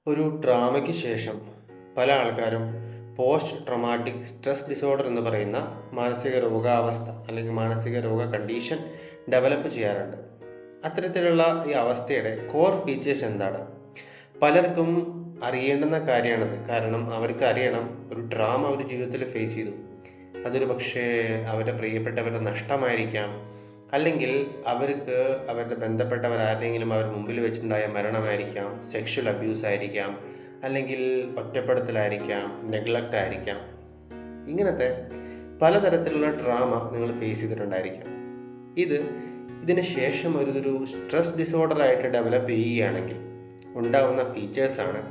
ഒരു ട്രാമയ്ക്ക് ശേഷം പല ആൾക്കാരും പോസ്റ്റ് ട്രോമാറ്റിക് സ്ട്രെസ് ഡിസോർഡർ എന്ന് പറയുന്ന മാനസിക രോഗാവസ്ഥ അല്ലെങ്കിൽ മാനസിക രോഗ കണ്ടീഷൻ ഡെവലപ്പ് ചെയ്യാറുണ്ട്. അത്തരത്തിലുള്ള ഈ അവസ്ഥയുടെ കോർ ഫീച്ചേഴ്സ് എന്താണ്? പലർക്കും അറിയേണ്ടുന്ന കാര്യമാണത്. കാരണം അവർക്ക് അറിയണം, ഒരു ഡ്രാമ അവർ ജീവിതത്തിൽ ഫേസ് ചെയ്തു. അതൊരു പക്ഷേ അവരുടെ പ്രിയപ്പെട്ടവരുടെ നഷ്ടമായിരിക്കാം, അല്ലെങ്കിൽ അവർക്ക് അവരുടെ ബന്ധപ്പെട്ടവരാരെങ്കിലും അവർ മുമ്പിൽ വെച്ചിട്ടുണ്ടായ മരണമായിരിക്കാം, സെക്ഷൽ അബ്യൂസ് ആയിരിക്കാം, അല്ലെങ്കിൽ ഒറ്റപ്പെടുത്തലായിരിക്കാം, നെഗ്ലക്റ്റ് ആയിരിക്കാം. ഇങ്ങനത്തെ പലതരത്തിലുള്ള ഡ്രാമ നിങ്ങൾ ഫേസ് ചെയ്തിട്ടുണ്ടായിരിക്കാം. ഇതിന് ശേഷം ഒരു സ്ട്രെസ് ഡിസോർഡറായിട്ട് ഡെവലപ്പ് ചെയ്യുകയാണെങ്കിൽ ഉണ്ടാവുന്ന ഫീച്ചേഴ്സാണ്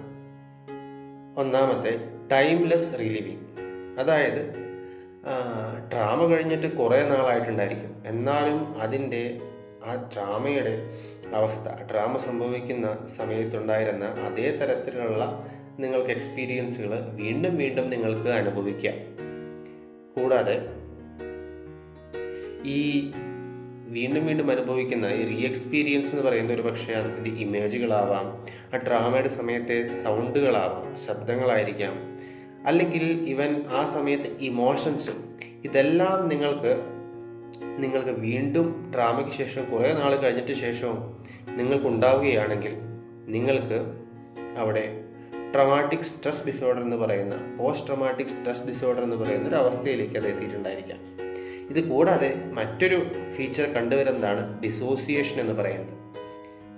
ഒന്നാമത്തെ ടൈംലെസ് റിലീവിങ്. അതായത് ഡ്രാമ കഴിഞ്ഞിട്ട് കുറേ നാളായിട്ടുണ്ടായിരിക്കും, എന്നാലും ആ ഡ്രാമയുടെ അവസ്ഥ, ഡ്രാമ സംഭവിക്കുന്ന സമയത്തുണ്ടായിരുന്ന അതേ തരത്തിലുള്ള നിങ്ങൾക്ക് എക്സ്പീരിയൻസുകൾ വീണ്ടും വീണ്ടും നിങ്ങൾക്ക് അനുഭവിക്കാം. കൂടാതെ ഈ വീണ്ടും വീണ്ടും അനുഭവിക്കുന്ന ഈ റീ എക്സ്പീരിയൻസ് എന്ന് പറയുന്ന ഒരു പക്ഷേ അതിൻ്റെ ഇമേജുകളാവാം, ആ ഡ്രാമയുടെ സമയത്തെ സൗണ്ടുകളാവാം, ശബ്ദങ്ങളായിരിക്കാം, അല്ലെങ്കിൽ ഈവൻ ആ സമയത്ത് ഇമോഷൻസും, ഇതെല്ലാം നിങ്ങൾക്ക് വീണ്ടും ഡ്രാമയ്ക്ക് ശേഷം കുറേ നാൾ കഴിഞ്ഞിട്ട് ശേഷവും നിങ്ങൾക്ക് ഉണ്ടാവുകയാണെങ്കിൽ നിങ്ങൾക്ക് അവിടെ ട്രോമാറ്റിക് സ്ട്രെസ് ഡിസോർഡർ എന്ന് പറയുന്ന, പോസ്റ്റ് ട്രോമാറ്റിക് സ്ട്രെസ് ഡിസോർഡർ എന്ന് പറയുന്ന ഒരു അവസ്ഥയിലേക്ക് അത് എത്തിയിട്ടുണ്ടായിരിക്കാം. ഇത് കൂടാതെ മറ്റൊരു ഫീച്ചർ കണ്ടുവരുന്നതാണ് ഡിസോസിയേഷൻ എന്ന് പറയുന്നത്.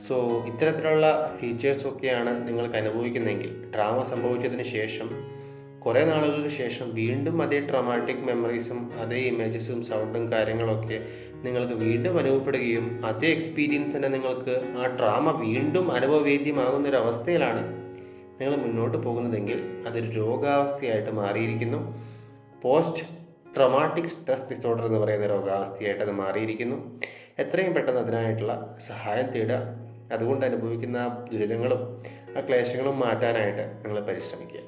സോ ഇത്തരത്തിലുള്ള ഫീച്ചേഴ്സൊക്കെയാണ് നിങ്ങൾക്ക് അനുഭവിക്കുന്നതെങ്കിൽ ഡ്രാമ സംഭവിച്ചതിന് ശേഷം കുറേ നാളുകൾക്ക് ശേഷം വീണ്ടും അതേ ട്രോമാറ്റിക് മെമ്മറീസും അതേ ഇമേജസും സൗണ്ടും കാര്യങ്ങളൊക്കെ നിങ്ങൾക്ക് വീണ്ടും അനുഭവപ്പെടുകയും അതേ എക്സ്പീരിയൻസ് തന്നെ നിങ്ങൾക്ക് ആ ഡ്രാമ വീണ്ടും അനുഭവവേദ്യമാകുന്നൊരവസ്ഥയിലാണ് നിങ്ങൾ മുന്നോട്ട് പോകുന്നതെങ്കിൽ അതൊരു രോഗാവസ്ഥയായിട്ട് മാറിയിരിക്കുന്നു. പോസ്റ്റ് ട്രോമാറ്റിക് സ്ട്രെസ് ഡിസോർഡർ എന്ന് പറയുന്ന രോഗാവസ്ഥയായിട്ട് അത് മാറിയിരിക്കുന്നു. എത്രയും പെട്ടെന്ന് അതിനായിട്ടുള്ള സഹായം തേടുക. അതുകൊണ്ട് അനുഭവിക്കുന്ന ദുരിതങ്ങളും ആ ക്ലേശങ്ങളും മാറ്റാനായിട്ട് നിങ്ങൾ പരിശ്രമിക്കുക.